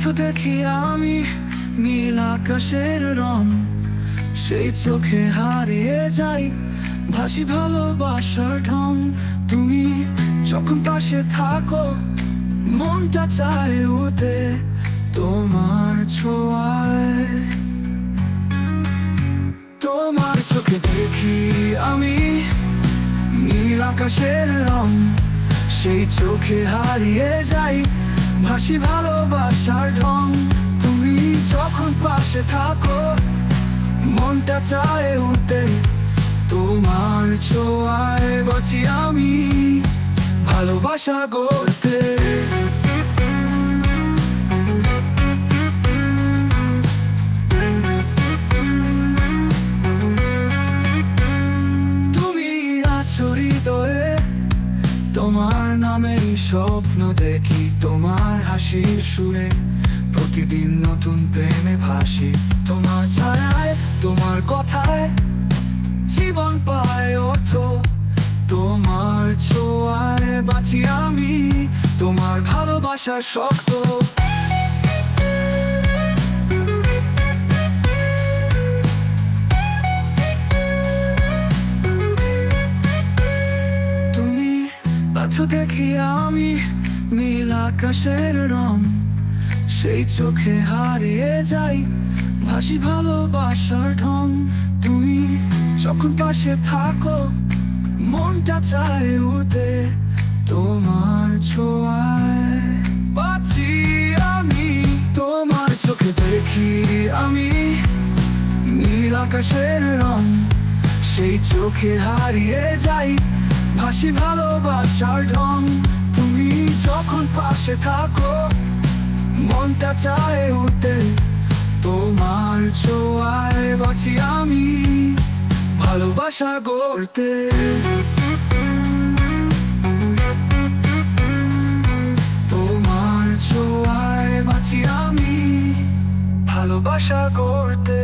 আছো দেখি আমি নীল আকাশের রং, সেই চোখে হারিয়ে যাই, ভাসি ভালোবাসার ঢং। তুমি যখন পাশে থাকো মনটা চায় উঠতে তোমার ছোঁয়ায়। তোমার চোখে দেখি আমি নীল আকাশের রং, সেই চোখে হারিয়ে যাই, ভাসি ভালোবাসার ঢং। তুমি যখন পাশে থাকো মনটা চায় উঠতে তোমার ছোঁয়ায়, বাঁচি আমি ভালোবাসা গড়তে। তুমি আছো হৃদয়ে, তোমার নামের স্বপ্ন দেখি, তোমার হাসির সুরে প্রতিদিন নতুন প্রেমে ভাসি। তোমার ছায়ায় তোমার কথায় জীবন পায় অর্থ, তোমার ছোঁয়ায় বাঁচি আমি তোমার ভালোবাসার শক্ত। তুমি আছো দেখি আমি নীল আকাশের রং, সেই চোখে হারিয়ে যাই, ভাসি ভালোবাসার ঢং। তুমি যখন পাশে থাকো মনটা চায় উঠতে তোমার ছোঁয়ায়, বাঁচি আমি তোমার চোখে দেখি আমি নীল আকাশের রং, সেই চোখে হারিয়ে যাই, ভাসি ভালোবাসার ঢং। তুমি যখন পাশে থাকো মনটা চায় উঠতে তোমার ছোঁয়ায়, বাঁচি আমি ভালোবাসা গড়তে। তোমার ছোঁয়ায় বাঁচি আমি ভালোবাসা গড়তে।